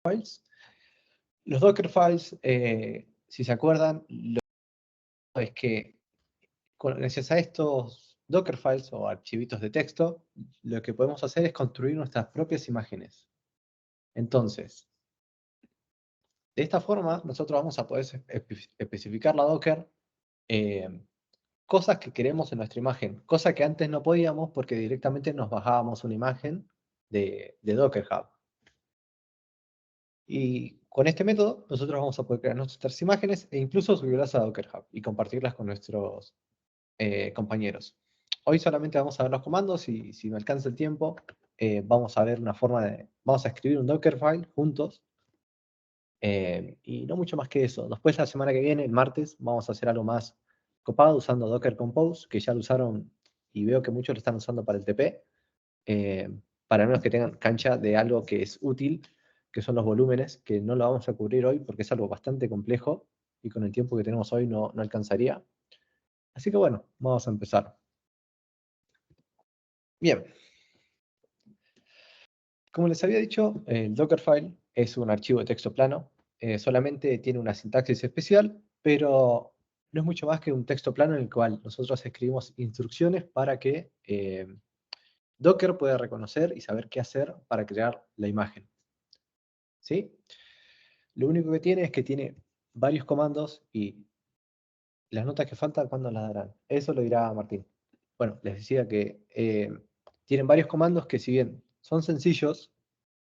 files. Los Dockerfiles, si se acuerdan, lo es que gracias a estos Dockerfiles o archivitos de texto, lo que podemos hacer es construir nuestras propias imágenes. Entonces, de esta forma, nosotros vamos a poder especificar la Docker cosas que queremos en nuestra imagen, cosa que antes no podíamos porque directamente nos bajábamos una imagen de Docker Hub. Y con este método, nosotros vamos a poder crear nuestras imágenes e incluso subirlas a Docker Hub y compartirlas con nuestros compañeros. Hoy solamente vamos a ver los comandos y si me alcanza el tiempo, vamos a ver una forma vamos a escribir un Dockerfile juntos. Y no mucho más que eso. Después la semana que viene, el martes, vamos a hacer algo más copado usando Docker Compose, que ya lo usaron y veo que muchos lo están usando para el TP. Para menos que tengan cancha de algo que es útil, que son los volúmenes, que no lo vamos a cubrir hoy porque es algo bastante complejo y con el tiempo que tenemos hoy no alcanzaría. Así que bueno, vamos a empezar. Bien. Como les había dicho, el Dockerfile es un archivo de texto plano. Solamente tiene una sintaxis especial, pero no es mucho más que un texto plano en el cual nosotros escribimos instrucciones para que Docker pueda reconocer y saber qué hacer para crear la imagen. ¿Sí? Lo único que tiene es que tiene varios comandos y las notas que faltan, ¿cuándo las darán? Eso lo dirá Martín. Bueno, les decía que tienen varios comandos que si bien son sencillos,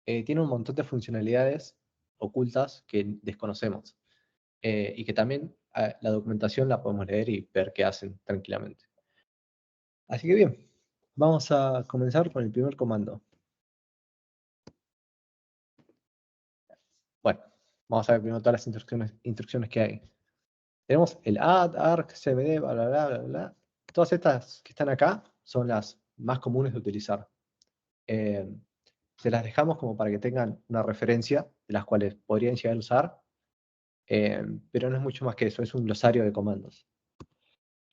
tienen un montón de funcionalidades ocultas que desconocemos. Y que también la documentación la podemos leer y ver qué hacen tranquilamente. Así que bien, vamos a comenzar con el primer comando. Bueno, vamos a ver primero todas las instrucciones que hay. Tenemos el add, arc, cmd, bla, bla, bla, bla, bla. Todas estas que están acá son las más comunes de utilizar. Se las dejamos como para que tengan una referencia de las cuales podrían llegar a usar, pero no es mucho más que eso, es un glosario de comandos.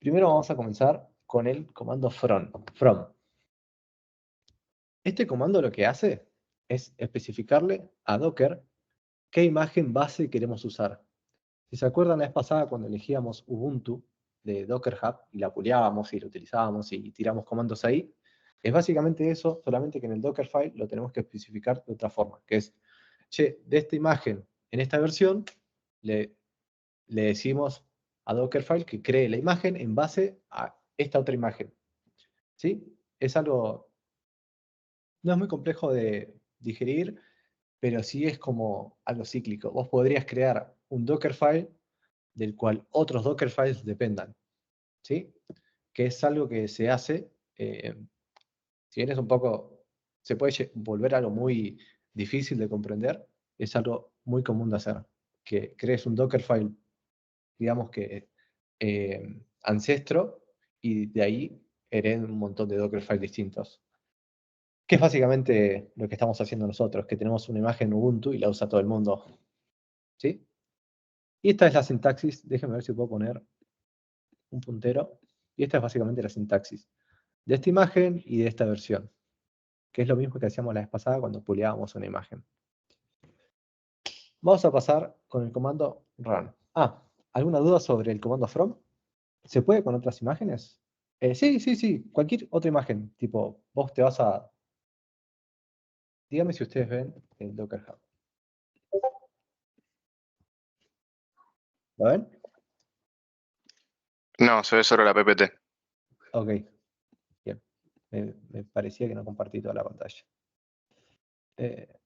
Primero vamos a comenzar con el comando from. Este comando lo que hace es especificarle a Docker qué imagen base queremos usar. Si se acuerdan la vez pasada cuando elegíamos Ubuntu de Docker Hub y la puleábamos y lo utilizábamos y tiramos comandos ahí, es básicamente eso, solamente que en el Dockerfile lo tenemos que especificar de otra forma, que es, che, de esta imagen en esta versión, le decimos a Dockerfile que cree la imagen en base a esta otra imagen. ¿Sí? Es algo, no es muy complejo de digerir, pero sí es como algo cíclico. Vos podrías crear un Dockerfile del cual otros Dockerfiles dependan. ¿Sí? Que es algo que se hace, si bien es un poco, se puede volver algo muy difícil de comprender, es algo muy común de hacer. Que crees un Dockerfile, digamos que ancestro, y de ahí hereden un montón de Dockerfiles distintos. Que es básicamente lo que estamos haciendo nosotros, que tenemos una imagen Ubuntu y la usa todo el mundo. ¿Sí? Y esta es la sintaxis, déjenme ver si puedo poner un puntero. Y esta es básicamente la sintaxis de esta imagen y de esta versión, que es lo mismo que hacíamos la vez pasada cuando puleábamos una imagen. Vamos a pasar con el comando run. ¿Alguna duda sobre el comando from? ¿Se puede con otras imágenes? Sí, cualquier otra imagen, tipo, vos te vas a... Dígame si ustedes ven el Docker Hub. ¿Lo ven? No, se ve solo la PPT. Ok, bien. Me parecía que no compartí toda la pantalla.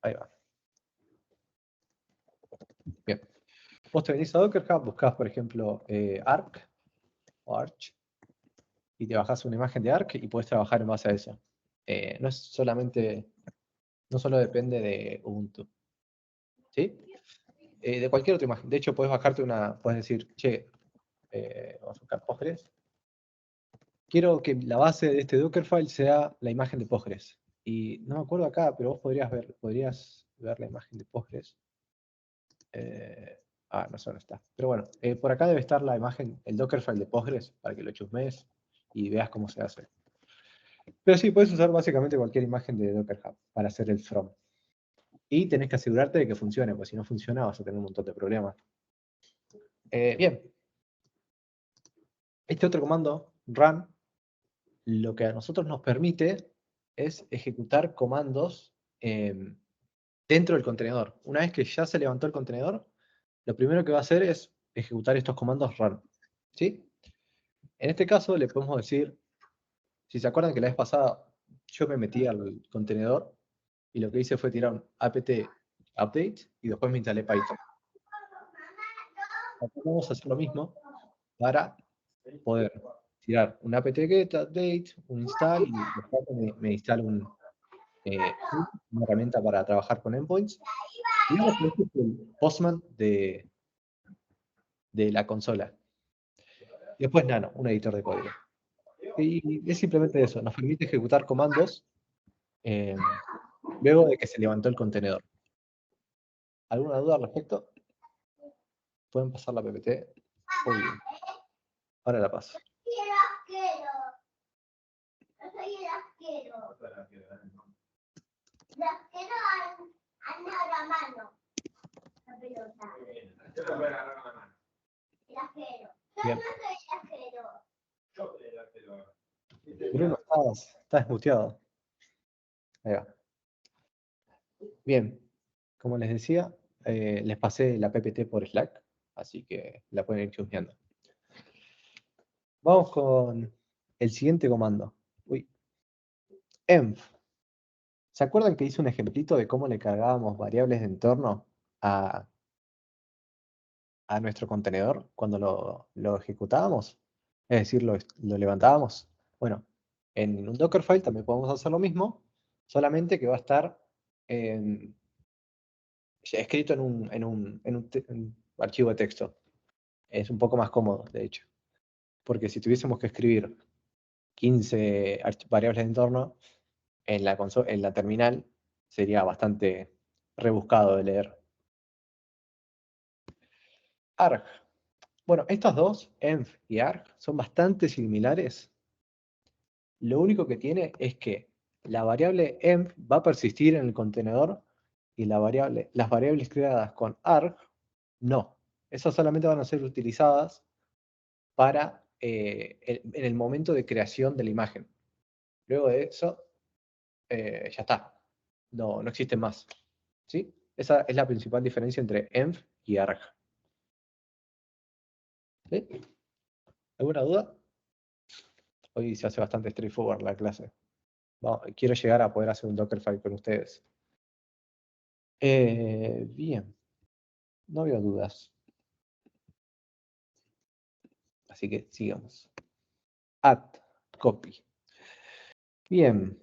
Ahí va. Bien. Vos te venís a Docker Hub, buscás, por ejemplo, Arc o Arch, y te bajás una imagen de Arc y podés trabajar en base a eso. No es solamente, no solo depende de Ubuntu. ¿Sí? De cualquier otra imagen. De hecho, puedes bajarte puedes decir, che, vamos a buscar Postgres. Quiero que la base de este Dockerfile sea la imagen de Postgres. Y no me acuerdo acá, pero vos podrías ver la imagen de Postgres. No sé dónde está. Pero bueno, por acá debe estar la imagen, el Dockerfile de Postgres, para que lo chusmees y veas cómo se hace. Pero sí, puedes usar básicamente cualquier imagen de Docker Hub para hacer el from. Y tenés que asegurarte de que funcione, porque si no funciona vas a tener un montón de problemas. Bien. Este otro comando, run, lo que a nosotros nos permite es ejecutar comandos dentro del contenedor. Una vez que ya se levantó el contenedor, lo primero que va a hacer es ejecutar estos comandos run. ¿Sí? En este caso le podemos decir, si se acuerdan que la vez pasada yo me metí al contenedor y lo que hice fue tirar un apt update y después me instalé Python. Acá vamos a hacer lo mismo para poder tirar un apt-get update, un install y después me instalo una herramienta para trabajar con endpoints. Digamos que este es el Postman de la consola. Y después Nano, un editor de código. Y es simplemente eso, nos permite ejecutar comandos luego de que se levantó el contenedor. ¿Alguna duda al respecto? ¿Pueden pasar la PPT? Muy bien. Ahora la paso. Yo soy el asquero. El asquero anda a la mano. La pelota. El asquero. Bien. Yo soy el asquero. Bruno, estás desmuteado. Ahí va. Bien, como les decía, les pasé la PPT por Slack, así que la pueden ir chusmeando. Vamos con el siguiente comando. Uy. Env. ¿Se acuerdan que hice un ejemplito de cómo le cargábamos variables de entorno a nuestro contenedor cuando lo ejecutábamos? Es decir, lo levantábamos. Bueno, en un Dockerfile también podemos hacer lo mismo, solamente que va a estar escrito en un archivo de texto. Es un poco más cómodo, de hecho. Porque si tuviésemos que escribir 15 variables de entorno en la terminal, sería bastante rebuscado de leer. Arg. Bueno, estos dos, env y arg, son bastante similares. Lo único que tiene es que la variable env va a persistir en el contenedor y las variables creadas con arg no. Esas solamente van a ser utilizadas para en el momento de creación de la imagen. Luego de eso, ya está. No existen más. ¿Sí? Esa es la principal diferencia entre env y arg. ¿Sí? ¿Alguna duda? Hoy se hace bastante straightforward la clase. Quiero llegar a poder hacer un Dockerfile con ustedes. Bien. No veo dudas. Así que sigamos. Add copy. Bien.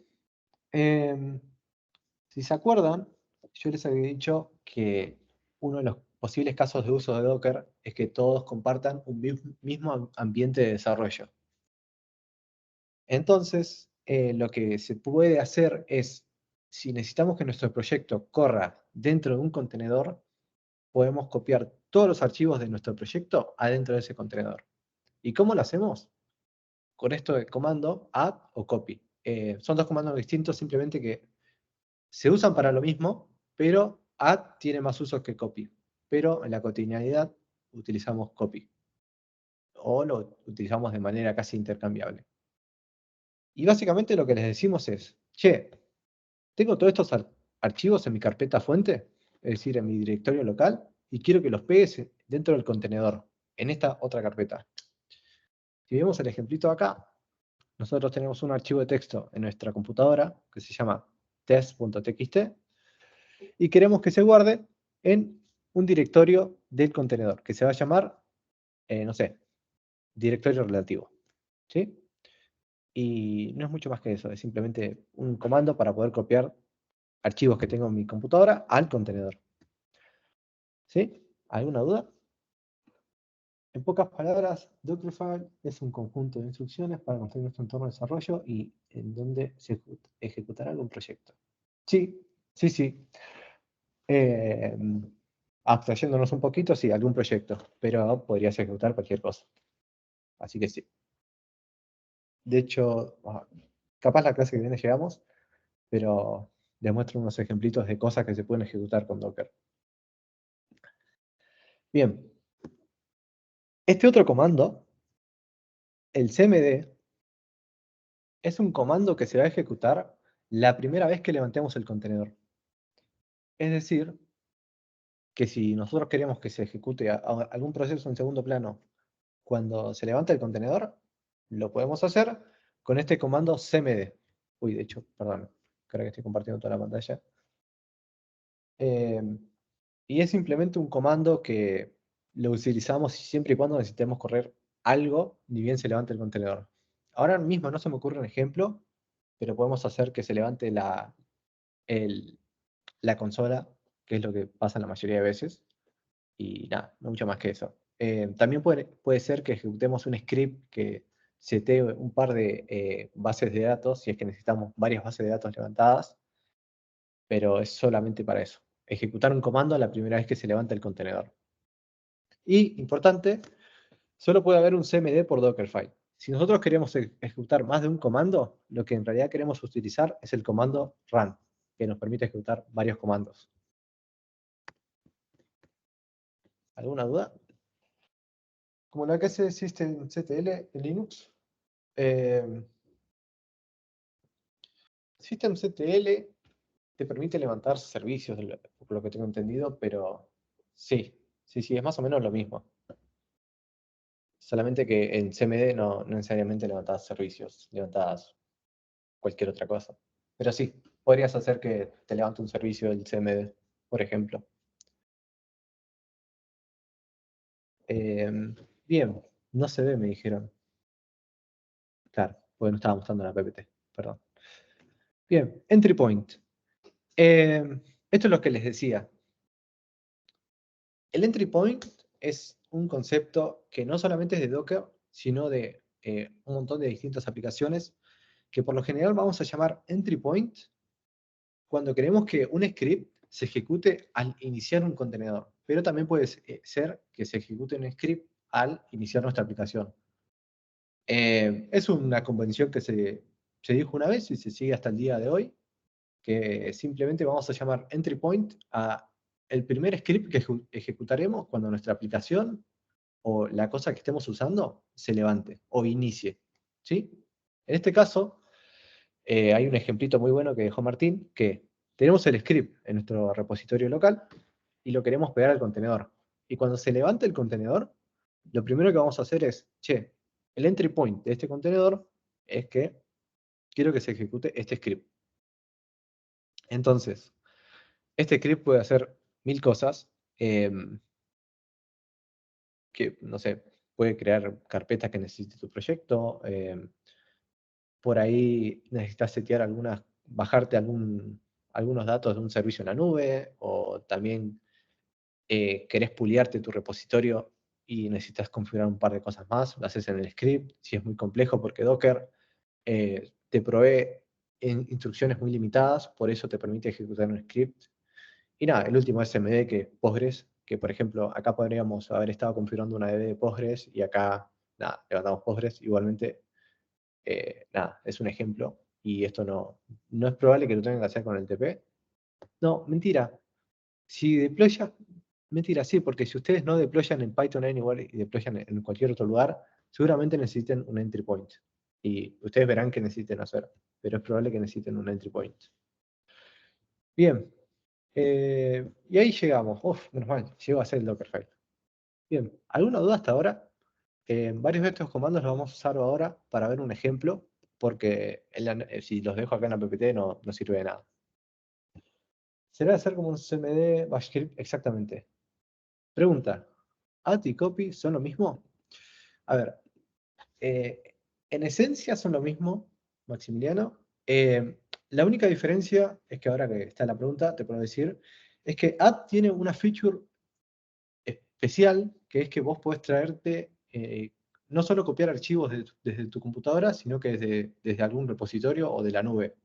Si se acuerdan, yo les había dicho que uno de los posibles casos de uso de Docker es que todos compartan un mismo ambiente de desarrollo. Entonces, lo que se puede hacer es, si necesitamos que nuestro proyecto corra dentro de un contenedor, podemos copiar todos los archivos de nuestro proyecto adentro de ese contenedor. ¿Y cómo lo hacemos? Con esto de comando add o copy. Son dos comandos distintos, simplemente que se usan para lo mismo, pero add tiene más usos que copy. Pero en la cotidianidad utilizamos copy. O lo utilizamos de manera casi intercambiable. Y básicamente lo que les decimos es, che, tengo todos estos archivos en mi carpeta fuente, es decir, en mi directorio local, y quiero que los pegues dentro del contenedor, en esta otra carpeta. Si vemos el ejemplito acá, nosotros tenemos un archivo de texto en nuestra computadora que se llama test.txt y queremos que se guarde en un directorio del contenedor que se va a llamar, no sé, directorio relativo. ¿Sí? Y no es mucho más que eso, es simplemente un comando para poder copiar archivos que tengo en mi computadora al contenedor. ¿Sí? ¿Alguna duda? En pocas palabras, Dockerfile es un conjunto de instrucciones para construir nuestro entorno de desarrollo y en donde se ejecutará algún proyecto. Sí, sí, sí. Eh, Abstrayéndonos un poquito, sí, algún proyecto, pero podrías ejecutar cualquier cosa. Así que sí. De hecho, capaz la clase que viene llegamos, pero Les muestro unos ejemplitos de cosas que se pueden ejecutar con Docker. Bien. Este otro comando, el cmd, es un comando que se va a ejecutar la primera vez que levantemos el contenedor. Es decir, que si nosotros queremos que se ejecute algún proceso en segundo plano cuando se levanta el contenedor, lo podemos hacer con este comando cmd. Uy, de hecho, perdón, creo que estoy compartiendo toda la pantalla. Y es simplemente un comando que lo utilizamos siempre y cuando necesitemos correr algo, ni bien se levante el contenedor. Ahora mismo no se me ocurre un ejemplo, pero podemos hacer que se levante la consola, que es lo que pasa la mayoría de veces, y nada, no mucho más que eso. También puede ser que ejecutemos un script que setee un par de bases de datos, si es que necesitamos varias bases de datos levantadas, pero es solamente para eso. Ejecutar un comando la primera vez que se levanta el contenedor. Y, importante, solo puede haber un cmd por Dockerfile. Si nosotros queremos ejecutar más de un comando, lo que en realidad queremos utilizar es el comando run, que nos permite ejecutar varios comandos. ¿Alguna duda? Como la que hace systemctl en Linux. Systemctl te permite levantar servicios, por lo que tengo entendido, pero sí, es más o menos lo mismo. Solamente que en cmd no necesariamente levantas servicios, levantas cualquier otra cosa. Pero sí, podrías hacer que te levante un servicio del cmd, por ejemplo. Bien, no se ve, me dijeron. Claro, porque no estaba mostrando la PPT, perdón. Bien, entry point. Esto es lo que les decía. El entry point es un concepto que no solamente es de Docker, sino de un montón de distintas aplicaciones, que por lo general vamos a llamar entry point cuando queremos que un script se ejecute al iniciar un contenedor, pero también puede ser que se ejecute un script al iniciar nuestra aplicación. Es una convención que se dijo una vez y se sigue hasta el día de hoy, que simplemente vamos a llamar entry point a el primer script que ejecutaremos cuando nuestra aplicación o la cosa que estemos usando se levante o inicie. ¿Sí? En este caso, hay un ejemplito muy bueno que dejó Martín, que tenemos el script en nuestro repositorio local y lo queremos pegar al contenedor. Y cuando se levante el contenedor, lo primero que vamos a hacer es, che, el entry point de este contenedor es que quiero que se ejecute este script. Entonces, este script puede hacer mil cosas, que, no sé, puede crear carpetas que necesite tu proyecto, por ahí necesitas setear bajarte algunos datos de un servicio en la nube, o también querés puliarte tu repositorio y necesitas configurar un par de cosas más, lo haces en el script, si es muy complejo, porque Docker te provee instrucciones muy limitadas, por eso te permite ejecutar un script. Y nada, el último es SMD, que Postgres, que por ejemplo, acá podríamos haber estado configurando una DB de Postgres y acá, nada, levantamos Postgres. Igualmente, nada, es un ejemplo. Y esto no es probable que lo tengan que hacer con el TP. No, mentira. Si deploya, mentira, sí, porque si ustedes no deployan en Python Anywhere y deployan en cualquier otro lugar, seguramente necesiten un entry point. Y ustedes verán que necesiten hacer, pero es probable que necesiten un entry point. Bien, y ahí llegamos. Uf, menos mal, llegó a ser el Dockerfile. Bien, ¿alguna duda hasta ahora? Varios de estos comandos los vamos a usar ahora para ver un ejemplo, porque si los dejo acá en la PPT no sirve de nada. Será hacer como un cmd bash script exactamente. Pregunta, ¿add y copy son lo mismo? A ver, en esencia son lo mismo, Maximiliano. La única diferencia es que ahora que está la pregunta, te puedo decir, es que add tiene una feature especial, que es que vos podés traerte, no solo copiar archivos desde tu computadora, sino que desde algún repositorio o de la nube.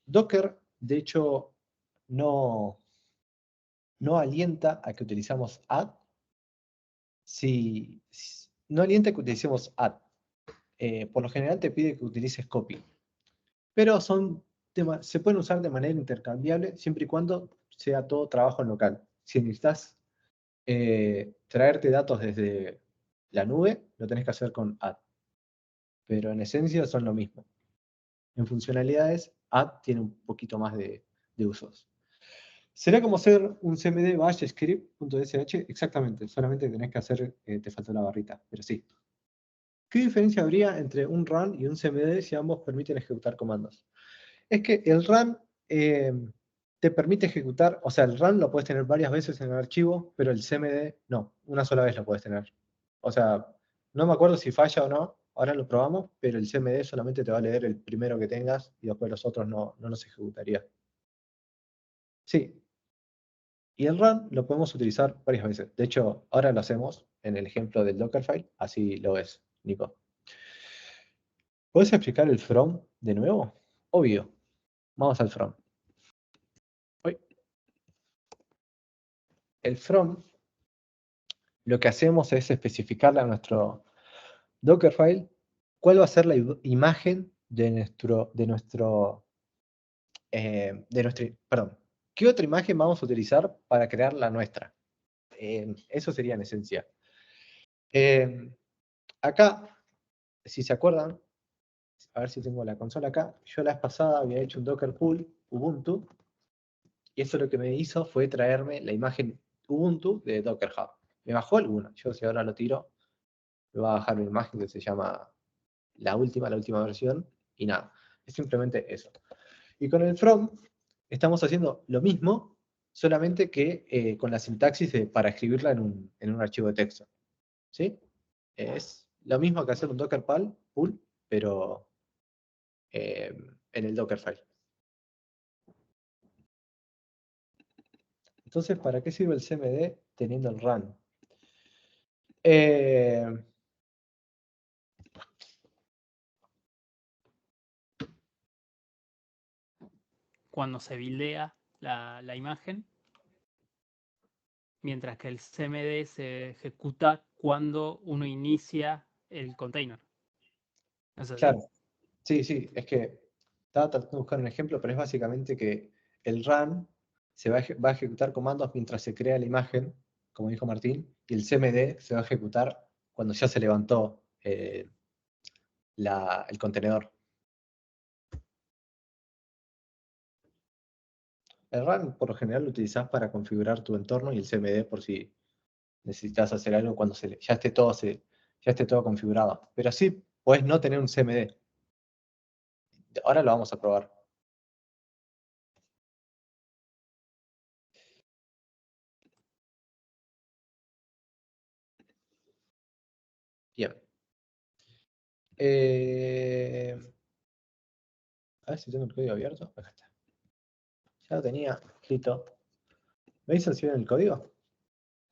Docker, de hecho, no alienta a que utilicemos add. No alienta a que utilicemos add. Por lo general te pide que utilices copy. Pero son se pueden usar de manera intercambiable siempre y cuando sea todo trabajo en local. Si necesitas traerte datos desde la nube, lo tenés que hacer con add. Pero en esencia son lo mismo. En funcionalidades, add tiene un poquito más de usos. ¿Será como hacer un cmd bash script.sh? Exactamente, solamente tenés que hacer, te faltó la barrita, pero sí. ¿Qué diferencia habría entre un run y un cmd si ambos permiten ejecutar comandos? Es que el run te permite ejecutar, o sea, el run lo puedes tener varias veces en el archivo, pero el cmd no, una sola vez lo puedes tener. O sea, no me acuerdo si falla o no, ahora lo probamos, pero el cmd solamente te va a leer el primero que tengas y después los otros no los ejecutaría. Sí, y el run lo podemos utilizar varias veces. De hecho, ahora lo hacemos en el ejemplo del Dockerfile, así lo ves, Nico. ¿Puedes explicar el from de nuevo? Obvio. Vamos al from. El from, lo que hacemos es especificarle a nuestro Dockerfile cuál va a ser la imagen perdón, qué otra imagen vamos a utilizar para crear la nuestra. Eso sería en esencia. Acá, si se acuerdan, a ver si tengo la consola acá, yo la vez pasada había hecho un Docker pool Ubuntu, y eso lo que me hizo fue traerme la imagen Ubuntu de Docker Hub. Me bajó alguna, yo si ahora lo tiro, me va a bajar una imagen que se llama la última versión, y nada, es simplemente eso. Y con el from estamos haciendo lo mismo, solamente que con la sintaxis para escribirla en un archivo de texto. ¿Sí? Es lo mismo que hacer un Docker pool, pero en el Dockerfile. Entonces, ¿para qué sirve el cmd teniendo el run? Cuando se buildea la imagen, mientras que el cmd se ejecuta cuando uno inicia el container. ¿Es así? Claro, sí, es que estaba tratando de buscar un ejemplo, pero es básicamente que el run se va a ejecutar comandos mientras se crea la imagen, como dijo Martín, y el cmd se va a ejecutar cuando ya se levantó el contenedor. El run por lo general lo utilizás para configurar tu entorno y el cmd por si necesitas hacer algo cuando ya esté todo configurado. Pero sí, puedes no tener un cmd. Ahora lo vamos a probar. Bien. A ver si tengo el código abierto. Acá está. Ya lo tenía escrito. ¿Me dicen si ven el código?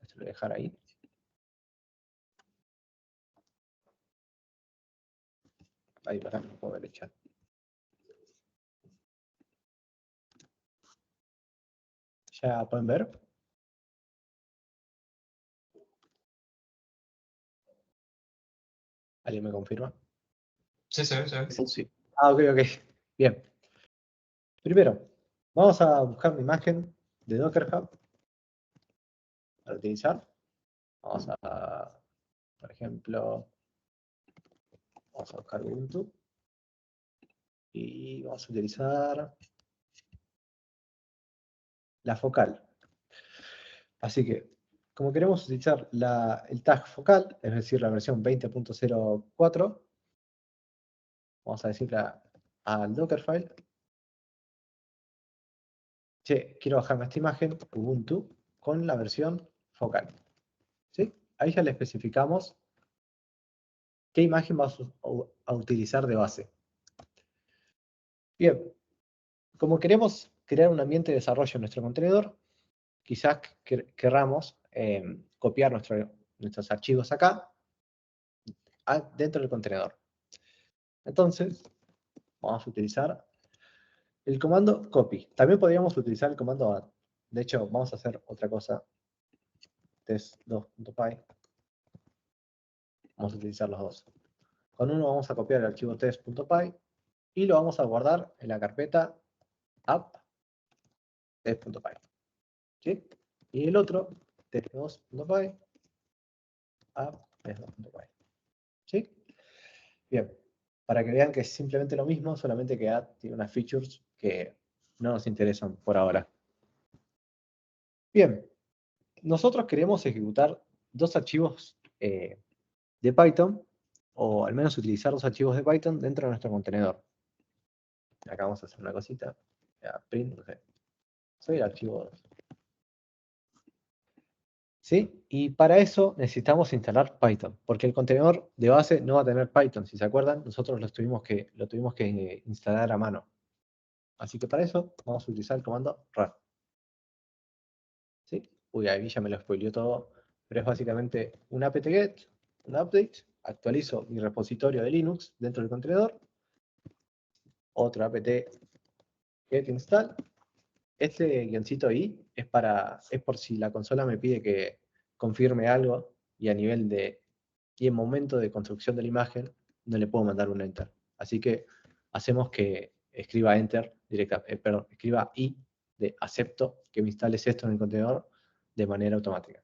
Esto lo voy a dejar ahí. Ahí, para no puedo ver el chat. ¿Ya pueden ver? ¿Alguien me confirma? Sí, se ve, se ve. Sí. Ah, ok. Bien. Primero, vamos a buscar una imagen de Docker Hub para utilizar. Vamos a, por ejemplo, vamos a buscar Ubuntu. Y vamos a utilizar la focal. Así que, como queremos utilizar el tag focal, es decir, la versión 20.04, vamos a decirle al Dockerfile, che, quiero bajarme esta imagen, Ubuntu, con la versión focal. ¿Sí? Ahí ya le especificamos qué imagen vamos a utilizar de base. Bien, como queremos crear un ambiente de desarrollo en nuestro contenedor, quizás querramos copiar nuestros archivos acá, dentro del contenedor. Entonces, vamos a utilizar el comando copy. También podríamos utilizar el comando add. De hecho, vamos a hacer otra cosa. test2.py. Vamos a utilizar los dos. Con uno vamos a copiar el archivo test.py y lo vamos a guardar en la carpeta app test.py. ¿Sí? Y el otro, test2.py, app test2.py. ¿Sí? Bien. Para que vean que es simplemente lo mismo, solamente que add tiene unas features que no nos interesan por ahora. Bien. Nosotros queremos ejecutar dos archivos de Python, o al menos utilizar dos archivos de Python dentro de nuestro contenedor. Acá vamos a hacer una cosita. Print, no sé. Soy el archivo 2. ¿Sí? Y para eso necesitamos instalar Python, porque el contenedor de base no va a tener Python. Si se acuerdan, nosotros lo tuvimos que instalar a mano. Así que para eso vamos a utilizar el comando run. ¿Sí? Uy, ahí ya me lo spoileó todo, pero es básicamente un apt-get, un update, actualizo mi repositorio de Linux dentro del contenedor, otro apt-get install. Este guioncito i es por si la consola me pide que confirme algo y en momento de construcción de la imagen no le puedo mandar un enter. Así que hacemos que escriba enter escriba i de acepto que me instales esto en el contenedor de manera automática.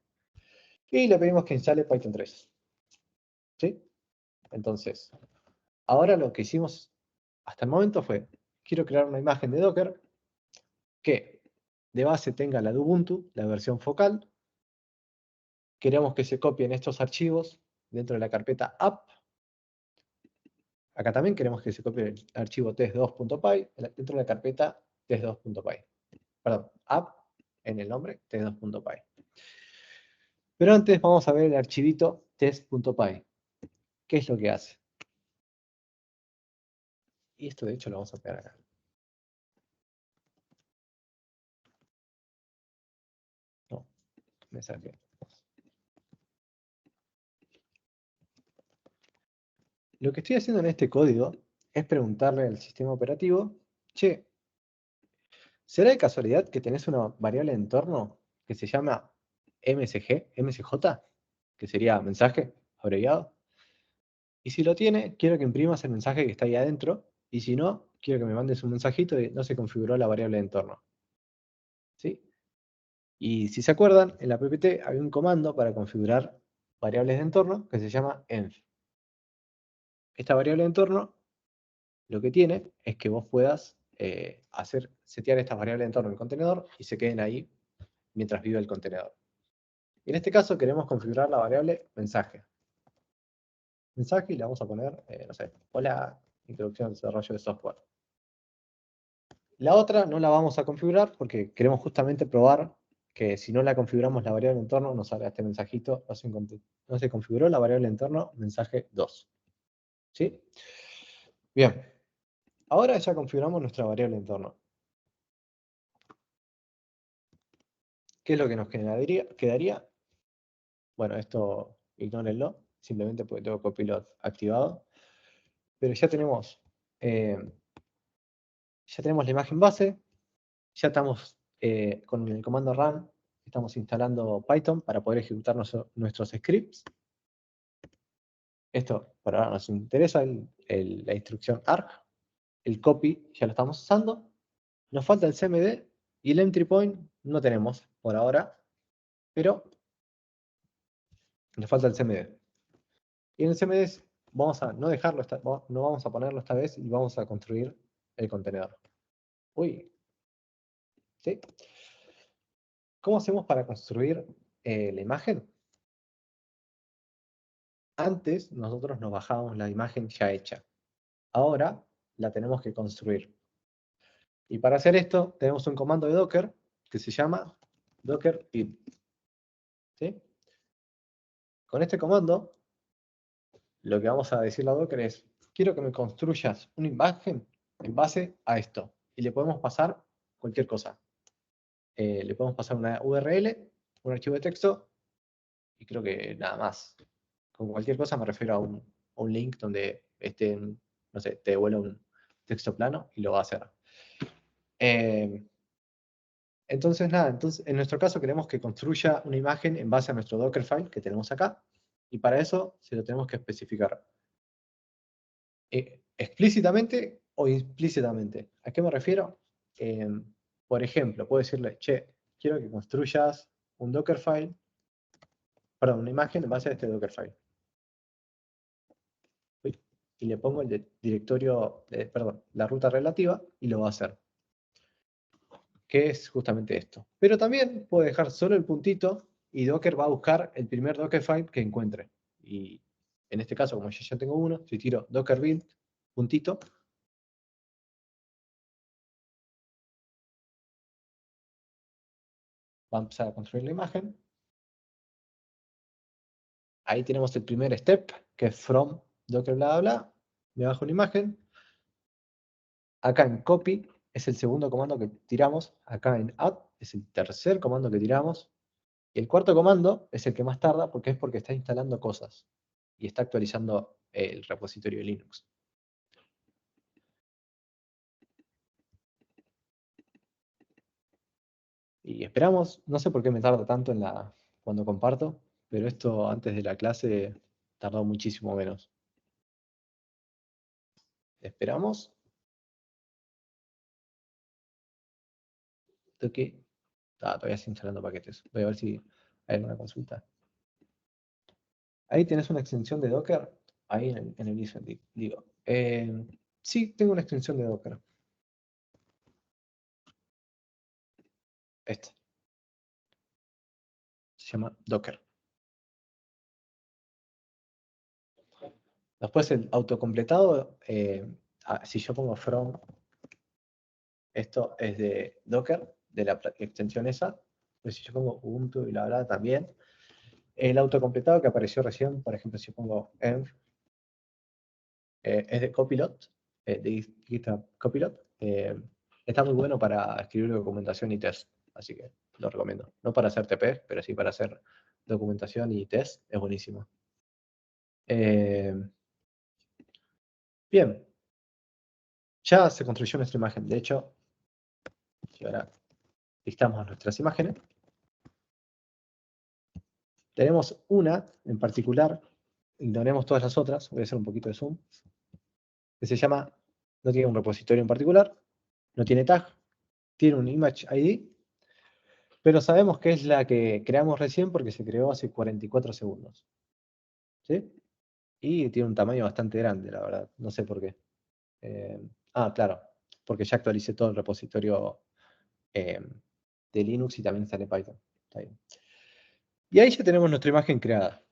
Y le pedimos que instale Python 3. ¿Sí? Entonces, ahora lo que hicimos hasta el momento fue, quiero crear una imagen de Docker que de base tenga la de Ubuntu, la versión focal. Queremos que se copien estos archivos dentro de la carpeta app. Acá también queremos que se copie el archivo test2.py dentro de la carpeta test2.py. Perdón, app en el nombre test2.py. Pero antes vamos a ver el archivito test.py. ¿Qué es lo que hace? Y esto de hecho lo vamos a pegar acá. No, me saqué. Lo que estoy haciendo en este código es preguntarle al sistema operativo, che, ¿será de casualidad que tenés una variable de entorno que se llama MSJ, que sería mensaje abreviado? Y si lo tiene, quiero que imprimas el mensaje que está ahí adentro, y si no, quiero que me mandes un mensajito de no se configuró la variable de entorno. ¿Sí? Y si se acuerdan, en la PPT había un comando para configurar variables de entorno que se llama env. Esta variable de entorno lo que tiene es que vos puedas setear estas variables de entorno en el contenedor y se queden ahí mientras vive el contenedor. Y en este caso queremos configurar la variable mensaje. Mensaje y le vamos a poner, no sé, hola, introducción al desarrollo de software. La otra no la vamos a configurar porque queremos justamente probar que si no la configuramos la variable de entorno nos salga este mensajito, no se configuró la variable de entorno mensaje 2. ¿Sí? Bien. Ahora ya configuramos nuestra variable de entorno. ¿Qué es lo que nos quedaría? Bueno, esto ignórenlo, simplemente porque tengo Copilot activado. Pero ya tenemos la imagen base, ya estamos con el comando run, estamos instalando Python para poder ejecutar nuestros scripts. Esto por ahora nos interesa, la instrucción arg. El copy ya lo estamos usando. Nos falta el cmd y el entry point no tenemos por ahora, pero nos falta el cmd. Y en el cmd vamos a no dejarlo, no vamos a ponerlo esta vez y vamos a construir el contenedor. Uy. ¿Sí? ¿Cómo hacemos para construir la imagen? Antes nosotros nos bajábamos la imagen ya hecha. Ahora la tenemos que construir. Y para hacer esto tenemos un comando de Docker que se llama docker build. ¿Sí? Con este comando lo que vamos a decirle a Docker es, quiero que me construyas una imagen en base a esto. Y le podemos pasar cualquier cosa. Le podemos pasar una URL, un archivo de texto, y creo que nada más. Con cualquier cosa me refiero a un link donde no sé, te devuelva un texto plano y lo va a hacer. Entonces, nada, en nuestro caso queremos que construya una imagen en base a nuestro Dockerfile que tenemos acá, y para eso se lo tenemos que especificar. Explícitamente o implícitamente. ¿A qué me refiero? Por ejemplo, puedo decirle, che, quiero que construyas un Dockerfile, perdón, una imagen en base a este Dockerfile. Y le pongo el directorio, perdón, la ruta relativa y lo va a hacer. Que es justamente esto. Pero también puedo dejar solo el puntito y Docker va a buscar el primer Dockerfile que encuentre. Y en este caso, como yo ya tengo uno, si tiro docker build, puntito, va a empezar a construir la imagen. Ahí tenemos el primer step, que es from docker bla bla bla. Me bajo una imagen. Acá en copy es el segundo comando que tiramos. Acá en add es el tercer comando que tiramos. Y el cuarto comando es el que más tarda porque está instalando cosas. Y está actualizando el repositorio de Linux. Y esperamos, no sé por qué me tarda tanto cuando comparto, pero esto antes de la clase tardó muchísimo menos. Esperamos. Toque. Todavía estoy instalando paquetes. Voy a ver si hay alguna consulta. Ahí tenés una extensión de Docker. Ahí en el ISO, digo. Sí, tengo una extensión de Docker. Esta. Se llama Docker. Después el autocompletado, si yo pongo from, esto es de Docker, de la extensión esa. Pero si yo pongo Ubuntu y la verdad también. El autocompletado que apareció recién, por ejemplo, si yo pongo env, es de Copilot, de GitHub Copilot. Está muy bueno para escribir documentación y test, así que lo recomiendo. No para hacer TP, pero sí para hacer documentación y test, es buenísimo. Bien, ya se construyó nuestra imagen. De hecho, si ahora listamos nuestras imágenes, tenemos una en particular, ignoremos todas las otras, voy a hacer un poquito de zoom, que se llama, no tiene un repositorio en particular, no tiene tag, tiene un image ID, pero sabemos que es la que creamos recién porque se creó hace 44 segundos. ¿Sí? Y tiene un tamaño bastante grande, la verdad. No sé por qué. Claro, porque ya actualicé todo el repositorio de Linux y también sale Python. Está bien. Y ahí ya tenemos nuestra imagen creada.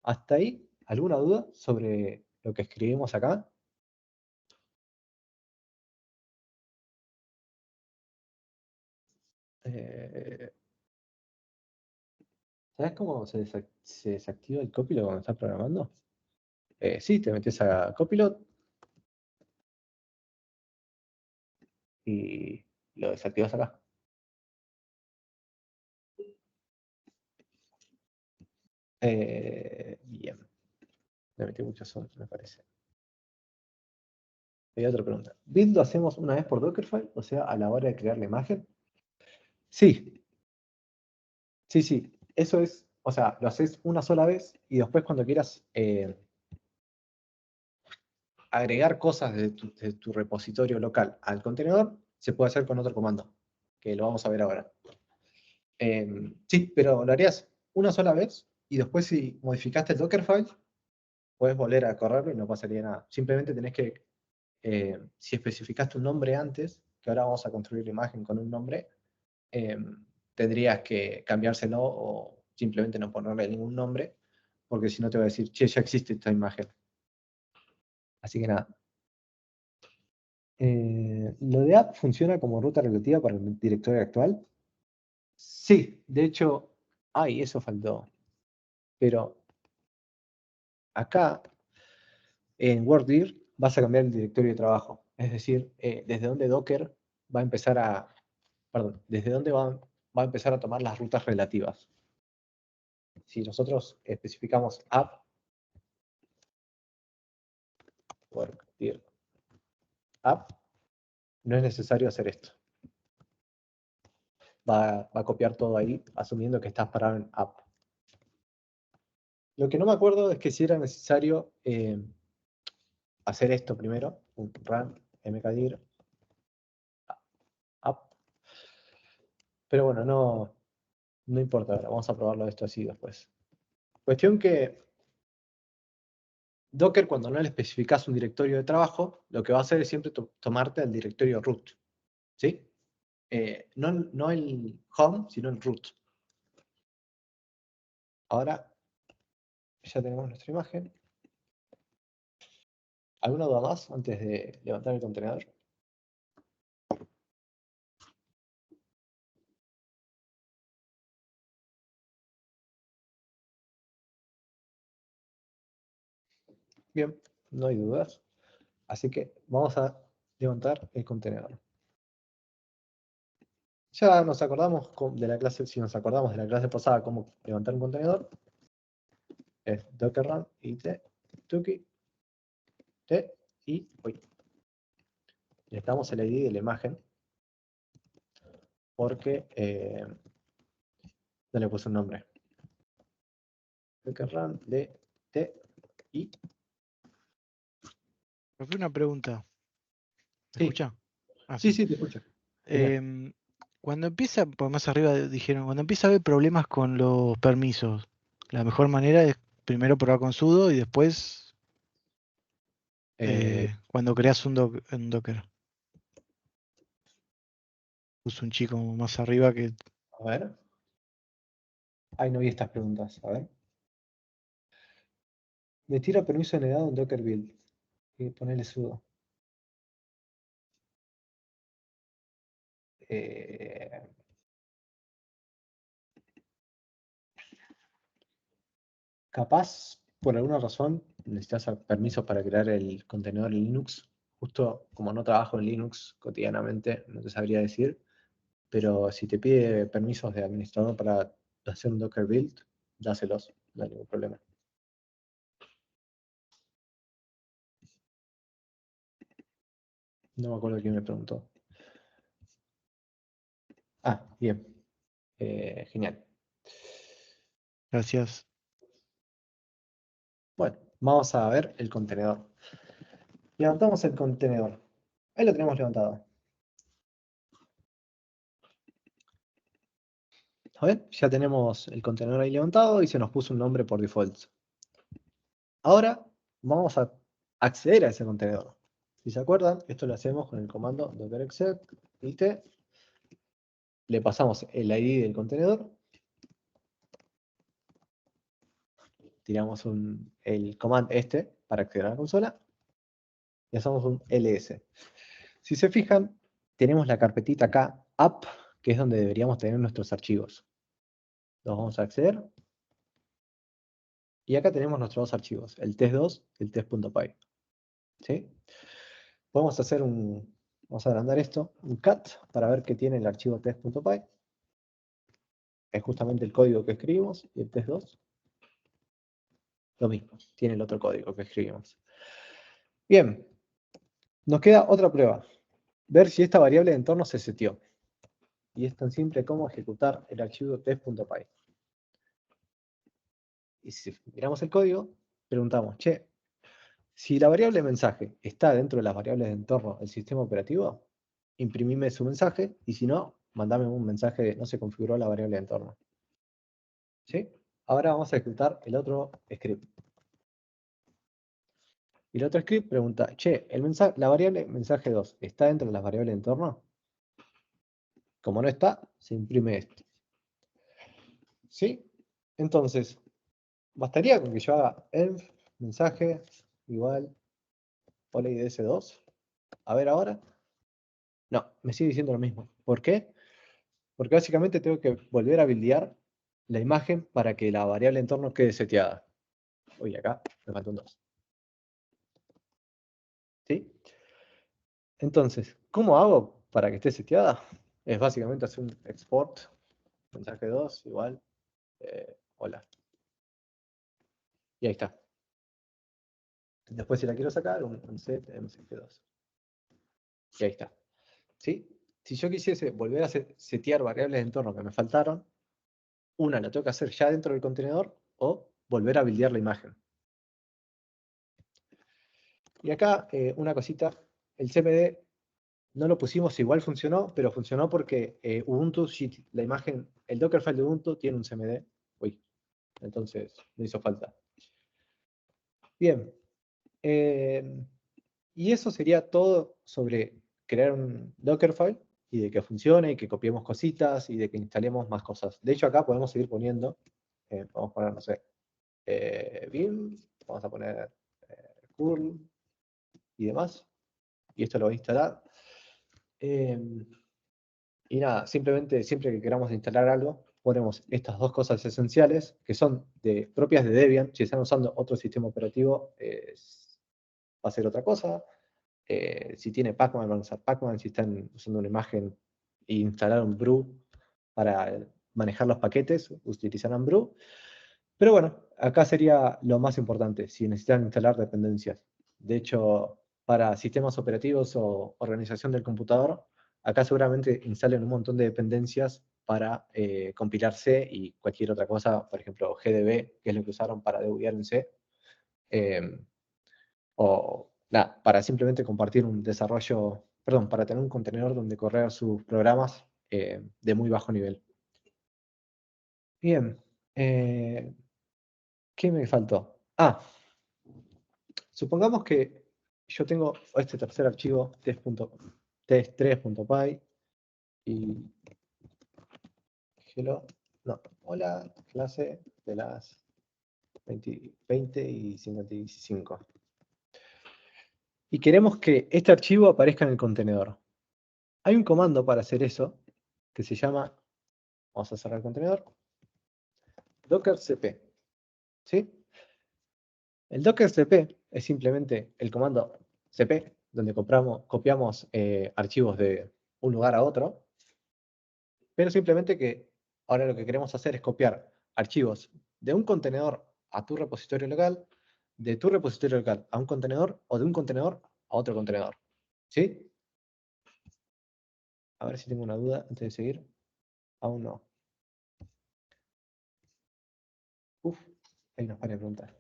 ¿Hasta ahí alguna duda sobre lo que escribimos acá? ¿Sabes cómo se desactiva el Copilot cuando estás programando? Sí, te metes a Copilot y lo desactivas acá. Bien. Le metí mucho sol, me parece. Hay otra pregunta. ¿Build lo hacemos una vez por Dockerfile? O sea, a la hora de crear la imagen. Sí, sí. Eso es, o sea, lo haces una sola vez y después cuando quieras agregar cosas de tu repositorio local al contenedor, se puede hacer con otro comando, que lo vamos a ver ahora. Sí, pero lo harías una sola vez y después si modificaste el Dockerfile, puedes volver a correrlo y no pasaría nada. Simplemente tenés que, si especificaste un nombre antes, que ahora vamos a construir la imagen con un nombre, tendrías que cambiárselo o simplemente no ponerle ningún nombre, porque si no te va a decir, che, ya existe esta imagen. Así que nada. ¿Lo de app funciona como ruta relativa para el directorio actual? Sí, de hecho, eso faltó. Pero acá, en WordDir, vas a cambiar el directorio de trabajo. Es decir, desde donde Docker va a empezar desde dónde va a empezar a tomar las rutas relativas. Si nosotros especificamos app, WordDir app, no es necesario hacer esto. Va a copiar todo ahí, asumiendo que estás parado en app. Lo que no me acuerdo es que si era necesario hacer esto primero, un run mkdir Pero bueno, no importa ahora, vamos a probarlo esto así después. Cuestión que Docker, cuando no le especificas un directorio de trabajo, lo que va a hacer es siempre tomarte el directorio root. ¿Sí? No el home, sino el root. Ahora ya tenemos nuestra imagen. ¿Alguna duda más antes de levantar el contenedor? Bien, no hay dudas. Así que vamos a levantar el contenedor. Ya nos acordamos de la clase, si nos acordamos de la clase pasada cómo levantar un contenedor, es docker run it tuki t y uy. Necesitamos el ID de la imagen porque no le puse un nombre. Docker run de t y Profe, una pregunta. ¿Me sí, escucha? Ah, sí, te escucho. Genial. Cuando empieza, por más arriba dijeron, cuando empieza a haber problemas con los permisos, la mejor manera es primero probar con sudo y después cuando creas un Docker. Puso un chico más arriba que A ver. Ay, no vi estas preguntas. A ver. Me tira permiso negado en Docker build. Y ponerle sudo. Capaz, por alguna razón, necesitas permisos para crear el contenedor en Linux. Justo como no trabajo en Linux cotidianamente, no te sabría decir. Pero si te pide permisos de administrador para hacer un Docker build, dáselos, no hay ningún problema. No me acuerdo quién me preguntó. Ah, bien. Genial. gracias. Bueno, vamos a ver el contenedor. Levantamos el contenedor. Ahí lo tenemos levantado. A ver, ya tenemos el contenedor ahí levantado y se nos puso un nombre por default. Ahora vamos a acceder a ese contenedor. Si se acuerdan, esto lo hacemos con el comando docker exec it. Le pasamos el ID del contenedor. Tiramos el command para acceder a la consola. Y hacemos un ls. Si se fijan, tenemos la carpetita acá, app, que es donde deberíamos tener nuestros archivos. Los vamos a acceder. Y acá tenemos nuestros dos archivos, el test2 y el test.py. ¿Sí? Vamos a agrandar esto, un cat, para ver qué tiene el archivo test.py. Es justamente el código que escribimos, y el test2, lo mismo, tiene el otro código que escribimos. Bien, nos queda otra prueba, ver si esta variable de entorno se seteó. Y es tan simple como ejecutar el archivo test.py. Y si miramos el código, preguntamos, che, si la variable mensaje está dentro de las variables de entorno del sistema operativo, imprimime su mensaje, y si no, mandame un mensaje de no se configuró la variable de entorno. ¿Sí? Ahora vamos a ejecutar el otro script. Y el otro script pregunta, che, la variable mensaje2 ¿está dentro de las variables de entorno? Como no está, se imprime esto. ¿Sí? Entonces, bastaría con que yo haga env mensaje igual hola IDS2. A ver ahora. No, me sigue diciendo lo mismo. ¿Por qué? Porque básicamente tengo que volver a buildear la imagen para que la variable de entorno quede seteada. Uy, acá me falta un 2. ¿Sí? Entonces, ¿cómo hago para que esté seteada? Es básicamente hacer un export mensaje 2 igual hola. Y ahí está. Después si la quiero sacar, un set msg2. Y ahí está. ¿Sí? Si yo quisiese volver a setear variables de entorno que me faltaron, una la tengo que hacer ya dentro del contenedor o volver a buildear la imagen. Y acá una cosita, el cmd no lo pusimos, igual funcionó, pero funcionó porque Ubuntu, sí, la imagen, el Dockerfile de Ubuntu tiene un CMD. Uy, entonces no hizo falta. Bien. Y eso sería todo sobre crear un Dockerfile y de que funcione y que copiemos cositas y de que instalemos más cosas. De hecho, acá podemos seguir poniendo, vamos a poner, no sé, Vim, vamos a poner curl y demás. Y esto lo voy a instalar. Y nada, simplemente siempre que queramos instalar algo, ponemos estas dos cosas esenciales que son propias de Debian. Si están usando otro sistema operativo, va a ser otra cosa. Si tiene Pacman, van a usar Pacman. Si están usando una imagen e instalar un brew para manejar los paquetes, utilizarán brew. Pero bueno, acá sería lo más importante, si necesitan instalar dependencias. De hecho, para sistemas operativos o organización del computador, acá seguramente instalen un montón de dependencias para compilar C y cualquier otra cosa, por ejemplo, GDB, que es lo que usaron para debuguear en C. O nada, para simplemente compartir un desarrollo, perdón, para tener un contenedor donde correr sus programas de muy bajo nivel. Bien, ¿qué me faltó? Supongamos que yo tengo este tercer archivo, test3.py y hello, no, hola, clase de las 20 y 55. Y queremos que este archivo aparezca en el contenedor. Hay un comando para hacer eso que se llama, vamos a cerrar el contenedor, docker cp. ¿Sí? El docker cp es simplemente el comando cp, donde copiamos archivos de un lugar a otro, pero simplemente que ahora lo que queremos hacer es copiar archivos de un contenedor a tu repositorio local, de tu repositorio local a un contenedor o de un contenedor a otro contenedor. ¿Sí? A ver si tengo una duda antes de seguir. Aún no. Uf, hay unas varias preguntas.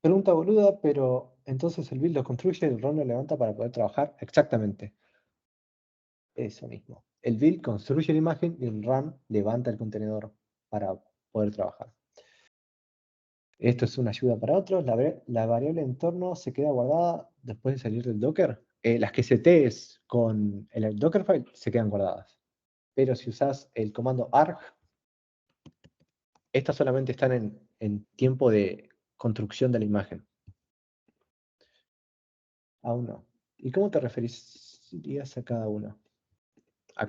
Pregunta boluda, pero entonces el build lo construye y el run lo levanta para poder trabajar. Exactamente. Eso mismo. El build construye la imagen y el run levanta el contenedor para poder trabajar. Esto es una ayuda para otros. La variable entorno se queda guardada después de salir del Docker. Las que setees con el Dockerfile se quedan guardadas. Pero si usas el comando arg, estas solamente están en tiempo de construcción de la imagen. Aún no. ¿Y cómo te referirías a cada uno?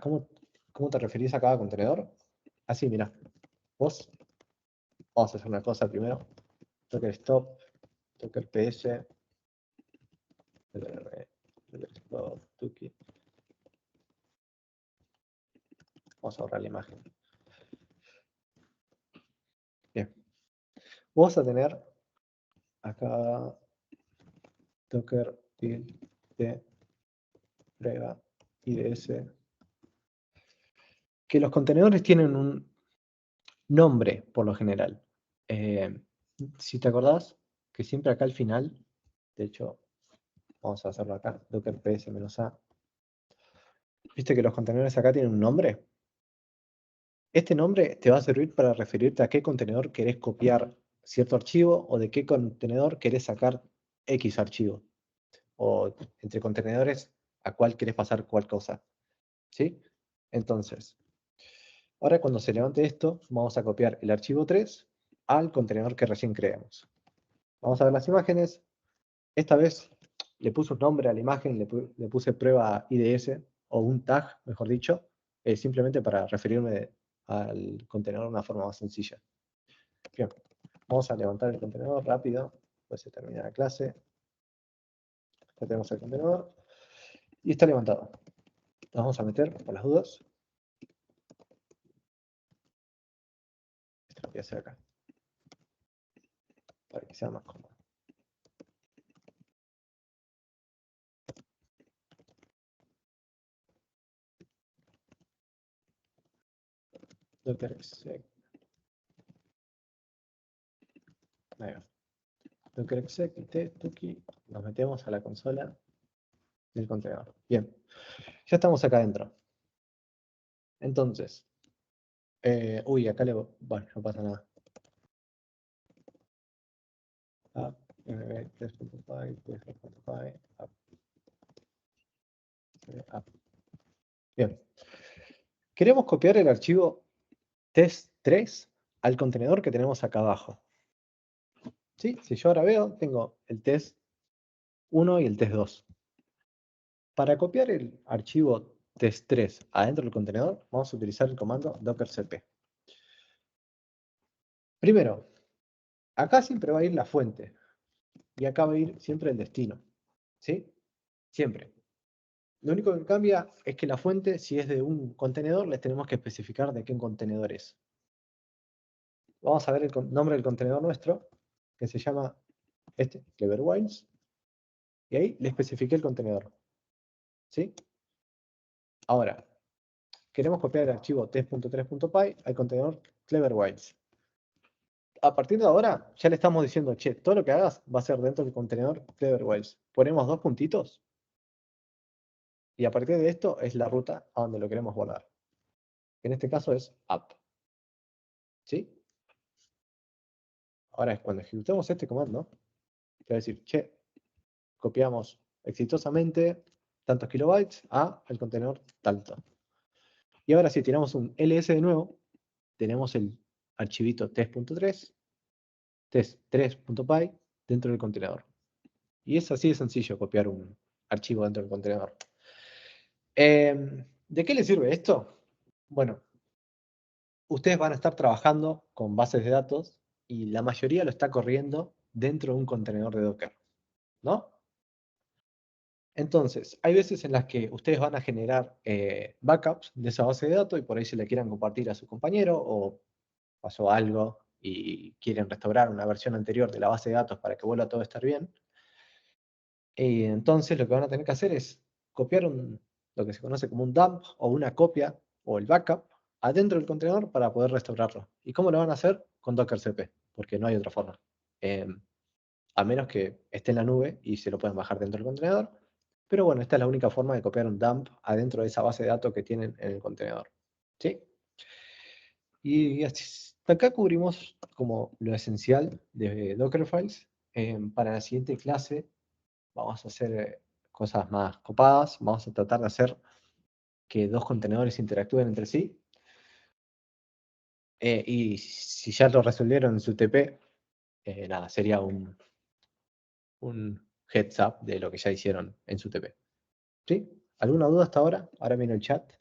¿Cómo te referís a cada contenedor? Así, mira. Vos, vamos a hacer una cosa primero. Docker stop, docker ps, docker stop, tuki. Vamos a borrar la imagen. Bien. Vamos a tener acá docker build de prueba IDS. Que los contenedores tienen un nombre por lo general. Si te acordás que siempre acá al final, de hecho, vamos a hacerlo acá, docker ps-a. ¿Viste que los contenedores acá tienen un nombre? Este nombre te va a servir para referirte a qué contenedor querés copiar cierto archivo o de qué contenedor querés sacar X archivo. O entre contenedores a cuál querés pasar cuál cosa. ¿Sí? Entonces, ahora cuando se levante esto, vamos a copiar el archivo 3 al contenedor que recién creamos. Vamos a ver las imágenes. Esta vez le puse un nombre a la imagen, le puse prueba IDS o un tag, mejor dicho, simplemente para referirme al contenedor de una forma más sencilla. Bien, vamos a levantar el contenedor rápido, pues se termina la clase. Ya tenemos el contenedor y está levantado. Lo vamos a meter por las dudas. Esto lo voy a hacer acá, para que sea más cómodo. Docker exec. Ahí va. Docker exec, tuki, nos metemos a la consola del contenedor. Bien, ya estamos acá adentro. Entonces, uy, acá bueno, no pasa nada. App, mb 3.py, 3.py, app, app. Bien. Queremos copiar el archivo test3 al contenedor que tenemos acá abajo. ¿Sí? Si yo ahora veo, tengo el test1 y el test2. Para copiar el archivo test3 adentro del contenedor, vamos a utilizar el comando dockercp. Primero, acá siempre va a ir la fuente y acá va a ir siempre el destino. ¿Sí? Siempre. Lo único que cambia es que la fuente, si es de un contenedor, les tenemos que especificar de qué contenedor es. Vamos a ver el nombre del contenedor nuestro, que se llama CleverWiles, y ahí le especifiqué el contenedor. ¿Sí? Ahora, queremos copiar el archivo test.3.py al contenedor CleverWiles. A partir de ahora, ya le estamos diciendo, che, todo lo que hagas va a ser dentro del contenedor CleverWiles. Ponemos dos puntitos, y a partir de esto es la ruta a donde lo queremos guardar. En este caso es app. ¿Sí? Ahora es cuando ejecutemos este comando, te va a decir, che, copiamos exitosamente tantos kilobytes al contenedor tanto. Y ahora si tiramos un ls de nuevo, tenemos el archivito test.3, test3.py dentro del contenedor. Y es así de sencillo copiar un archivo dentro del contenedor. ¿De qué le sirve esto? Bueno, ustedes van a estar trabajando con bases de datos y la mayoría lo está corriendo dentro de un contenedor de Docker, ¿no? Entonces, hay veces en las que ustedes van a generar backups de esa base de datos y por ahí se le quieran compartir a su compañero o pasó algo y quieren restaurar una versión anterior de la base de datos para que vuelva todo a estar bien. Y entonces lo que van a tener que hacer es copiar lo que se conoce como un dump o una copia o el backup adentro del contenedor para poder restaurarlo. ¿Y cómo lo van a hacer? Con dockercp, porque no hay otra forma. A menos que esté en la nube y se lo puedan bajar dentro del contenedor. Pero bueno, esta es la única forma de copiar un dump adentro de esa base de datos que tienen en el contenedor. ¿Sí? Y hasta acá cubrimos como lo esencial de Dockerfiles. Para la siguiente clase vamos a hacer cosas más copadas. Vamos a tratar de hacer que dos contenedores interactúen entre sí. Y si ya lo resolvieron en su TP, nada, sería un heads up de lo que ya hicieron en su TP. ¿Sí? ¿Alguna duda hasta ahora? Ahora viene el chat.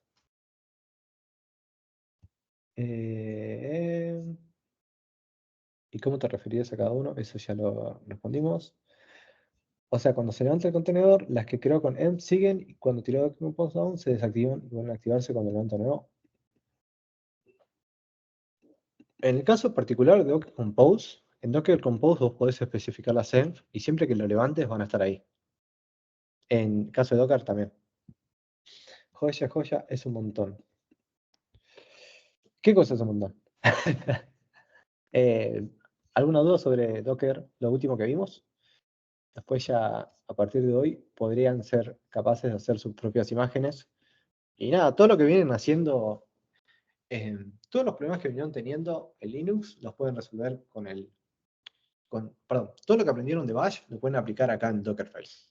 ¿Y cómo te referías a cada uno? Eso ya lo respondimos. O sea, cuando se levanta el contenedor, las que creó con emp siguen y cuando tiró Docker Compose down se desactivan y vuelven a activarse cuando levanta nuevo. En el caso particular de Docker Compose, en Docker Compose vos podés especificar las env y siempre que lo levantes van a estar ahí. En caso de Docker también. Joya, es un montón. ¿Qué cosa es un montón? ¿Alguna duda sobre Docker, lo último que vimos? Después ya, a partir de hoy, podrían ser capaces de hacer sus propias imágenes. Y nada, todo lo que vienen haciendo, todos los problemas que vinieron teniendo en Linux, los pueden resolver perdón, todo lo que aprendieron de Bash, lo pueden aplicar acá en Dockerfiles,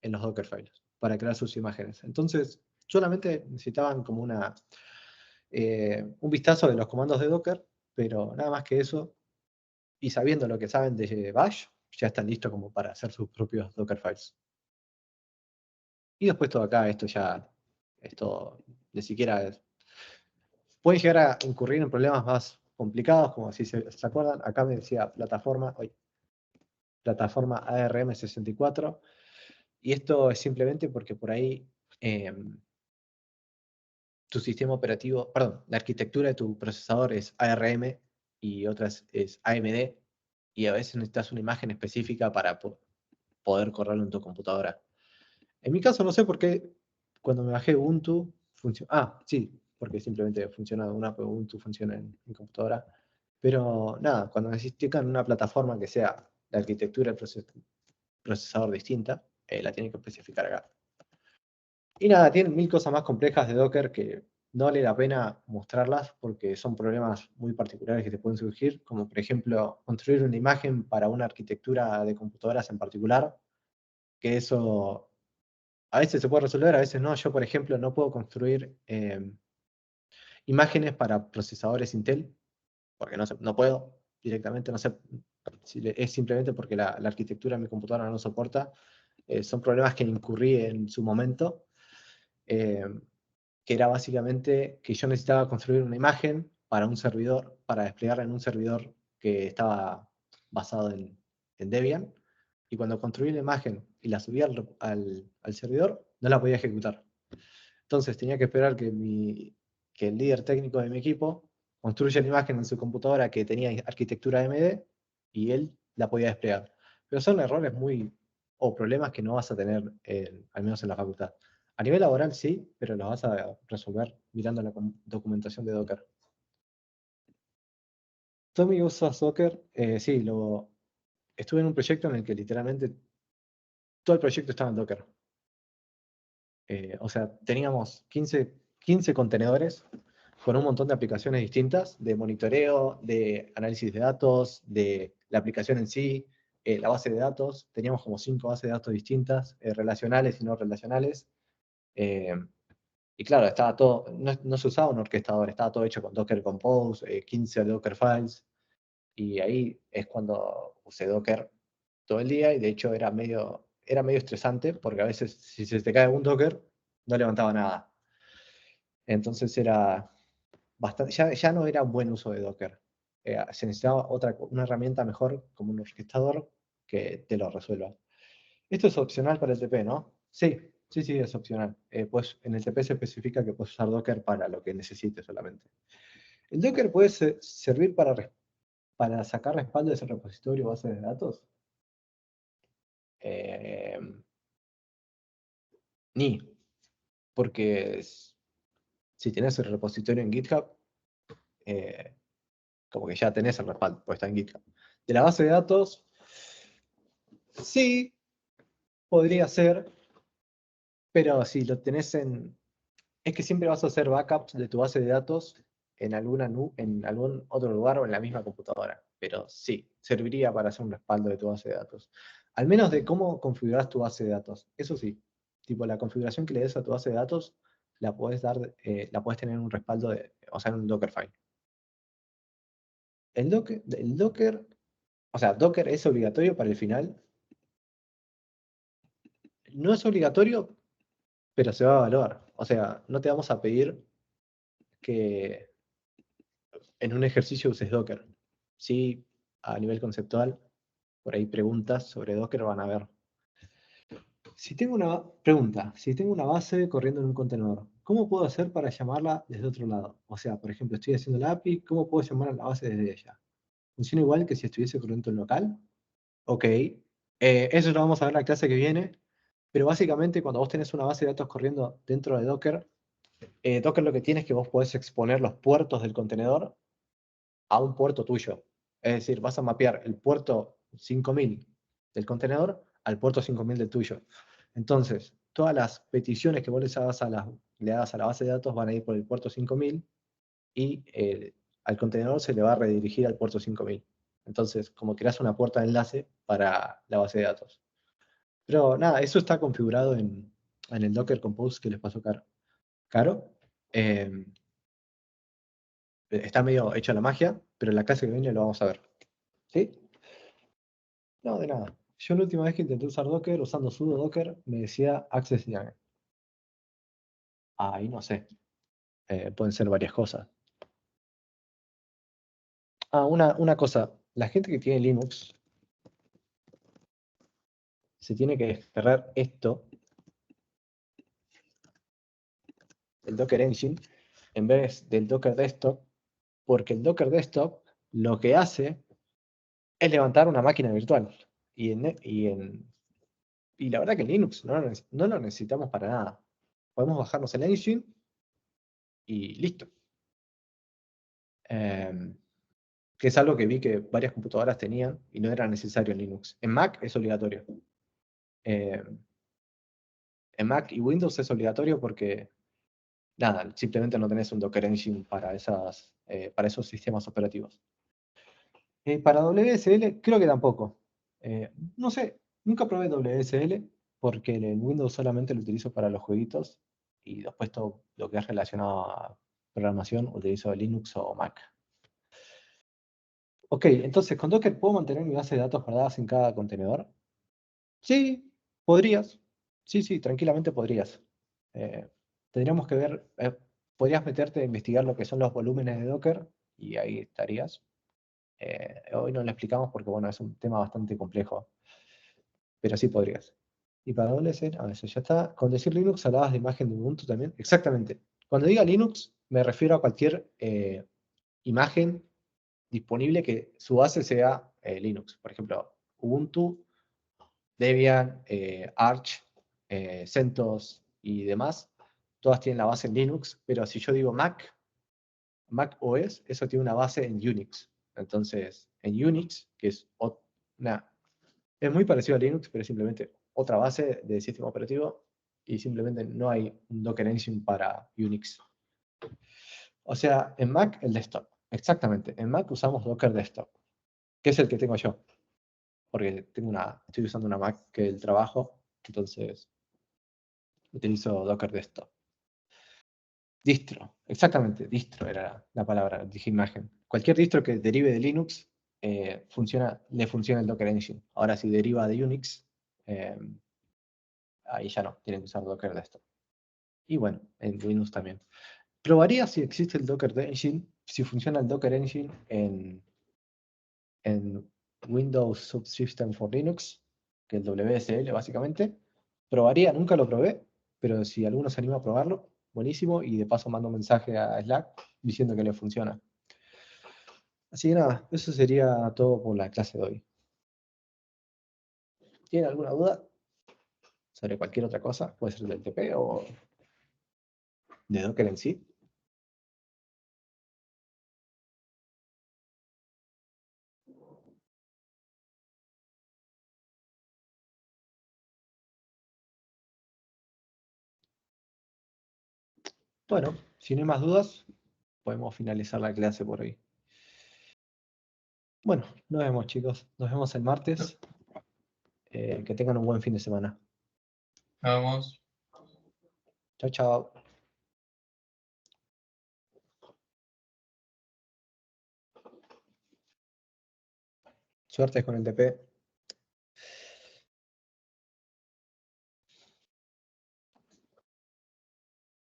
en los Dockerfiles, para crear sus imágenes. Entonces, solamente necesitaban como un vistazo de los comandos de Docker, pero nada más que eso, y sabiendo lo que saben de Bash, ya están listos como para hacer sus propios Dockerfiles. Y después todo acá, esto ni siquiera pueden llegar a incurrir en problemas más complicados, como si se acuerdan, acá me decía plataforma ARM64, y esto es simplemente porque por ahí tu sistema operativo, perdón, la arquitectura de tu procesador es ARM y otras es AMD, y a veces necesitas una imagen específica para poder correrlo en tu computadora. En mi caso no sé por qué cuando me bajé Ubuntu funciona. Ah, sí, porque simplemente funciona una app de Ubuntu funciona en mi computadora. Pero nada, cuando necesitan una plataforma que sea la arquitectura del procesador distinta, la tienen que especificar acá. Y nada, tienen 1000 cosas más complejas de Docker que no vale la pena mostrarlas porque son problemas muy particulares que te pueden surgir, como por ejemplo construir una imagen para una arquitectura de computadoras en particular, que eso a veces se puede resolver, a veces no. Yo, por ejemplo, no puedo construir imágenes para procesadores Intel, porque no puedo directamente, no sé si es simplemente porque la arquitectura de mi computadora no lo soporta. Son problemas que incurrí en su momento, eh, que era básicamente que yo necesitaba construir una imagen para un servidor, para desplegarla en un servidor que estaba basado en Debian, y cuando construí la imagen y la subí al servidor, no la podía ejecutar. Entonces tenía que esperar que el líder técnico de mi equipo construya la imagen en su computadora que tenía arquitectura AMD y él la podía desplegar. Pero son errores o problemas que no vas a tener, al menos en la facultad. A nivel laboral sí, pero los vas a resolver mirando la documentación de Docker. Tommy usa Docker, sí, estuve en un proyecto en el que literalmente todo el proyecto estaba en Docker. O sea, teníamos 15 contenedores con un montón de aplicaciones distintas, de monitoreo, de análisis de datos, de la aplicación en sí, la base de datos. Teníamos como 5 bases de datos distintas, relacionales y no relacionales. Eh, y claro, estaba todo, no se usaba un orquestador, estaba todo hecho con Docker Compose, 15 Docker Files. Y ahí es cuando usé Docker todo el día y de hecho era medio estresante porque a veces si se te cae un Docker no levantaba nada. Entonces era bastante, ya no era un buen uso de Docker. Se necesitaba una herramienta mejor como un orquestador que te lo resuelva. Esto es opcional para el TP, ¿no? Sí, sí, sí, es opcional. Pues en el TP se especifica que puedes usar Docker para lo que necesites solamente. ¿El Docker puede servir para sacar respaldo de ese repositorio o base de datos? Eh, ni, porque si tenés el repositorio en GitHub, eh, como que ya tenés el respaldo, pues está en GitHub. De la base de datos, sí, podría ser, pero si lo tenés Es que siempre vas a hacer backups de tu base de datos en algún otro lugar o en la misma computadora. Pero sí, serviría para hacer un respaldo de tu base de datos. Al menos de cómo configuras tu base de datos. Eso sí, tipo la configuración que le des a tu base de datos, la puedes tener en un respaldo o sea, en un Dockerfile. El Docker, o sea, Docker es obligatorio para el final. No es obligatorio, pero se va a evaluar. O sea, no te vamos a pedir que en un ejercicio uses Docker. Sí, a nivel conceptual, por ahí preguntas sobre Docker van a ver. Si tengo una base corriendo en un contenedor, ¿cómo puedo hacer para llamarla desde otro lado? O sea, por ejemplo, estoy haciendo la API, ¿cómo puedo llamar a la base desde ella? ¿Funciona igual que si estuviese corriendo en local? Ok, eso lo vamos a ver en la clase que viene, pero básicamente cuando vos tenés una base de datos corriendo dentro de Docker, Docker lo que tiene es que vos podés exponer los puertos del contenedor a un puerto tuyo. Es decir, vas a mapear el puerto 5000 del contenedor al puerto 5000 del tuyo. Entonces, todas las peticiones que vos le hagas a la base de datos van a ir por el puerto 5000 y al contenedor se le va a redirigir al puerto 5000. Entonces, como creas una puerta de enlace para la base de datos. Pero nada, eso está configurado en el Docker Compose que les pasó Caro. Eh, Está medio hecha la magia, pero en la clase que viene lo vamos a ver. ¿Sí? No, de nada. Yo la última vez que intenté usar Docker usando sudo Docker me decía Access Denied. Ahí no sé. Pueden ser varias cosas. Ah, una cosa. La gente que tiene Linux se tiene que descargar esto, el Docker Engine, en vez del Docker Desktop, porque el Docker Desktop lo que hace es levantar una máquina virtual. Y la verdad que en Linux no lo necesitamos para nada. Podemos bajarnos el engine y listo. Que es algo que vi que varias computadoras tenían y no era necesario en Linux. En Mac es obligatorio. En Mac y Windows es obligatorio porque, nada, simplemente no tenés un Docker Engine para esos sistemas operativos. Para WSL creo que tampoco. No sé, nunca probé WSL porque en Windows solamente lo utilizo para los jueguitos y después todo lo que es relacionado a programación utilizo Linux o Mac. Ok, entonces con Docker ¿puedo mantener mi base de datos guardadas en cada contenedor? Sí, podrías. Sí, sí, tranquilamente podrías. Eh, Tendríamos que ver, podrías meterte a investigar lo que son los volúmenes de Docker y ahí estarías. Hoy no lo explicamos porque, bueno, es un tema bastante complejo, pero sí podrías. Y para WSL, a veces ya está. Con decir Linux hablabas de imagen de Ubuntu también. Exactamente. Cuando diga Linux, me refiero a cualquier imagen disponible que su base sea Linux. Por ejemplo, Ubuntu, Debian, Arch, CentOS y demás. Todas tienen la base en Linux, pero si yo digo Mac OS, eso tiene una base en Unix. Entonces, en Unix, que es muy parecido a Linux, pero es simplemente otra base de sistema operativo y simplemente no hay un Docker Engine para Unix. O sea, en Mac el desktop. Exactamente, en Mac usamos Docker Desktop, que es el que tengo yo. Porque estoy usando una Mac que es el trabajo, entonces utilizo Docker Desktop. Distro, exactamente, distro era la palabra, dije imagen. Cualquier distro que derive de Linux le funciona el Docker Engine. Ahora, si deriva de Unix, eh, ahí ya no, tienen que usar Docker Desktop. Y bueno, en Windows también. Probaría si existe el Docker Engine, si funciona el Docker Engine en Windows Subsystem for Linux, que es el WSL básicamente. Probaría, nunca lo probé, pero si alguno se anima a probarlo, buenísimo, y de paso mando un mensaje a Slack diciendo que le funciona. Así que nada, eso sería todo por la clase de hoy. ¿Tienen alguna duda sobre cualquier otra cosa? Puede ser del TP o de Docker en sí. Bueno, si no hay más dudas, podemos finalizar la clase por hoy. Bueno, nos vemos chicos. Nos vemos el martes. Que tengan un buen fin de semana. Vamos. Chao, chao. Suerte con el TP.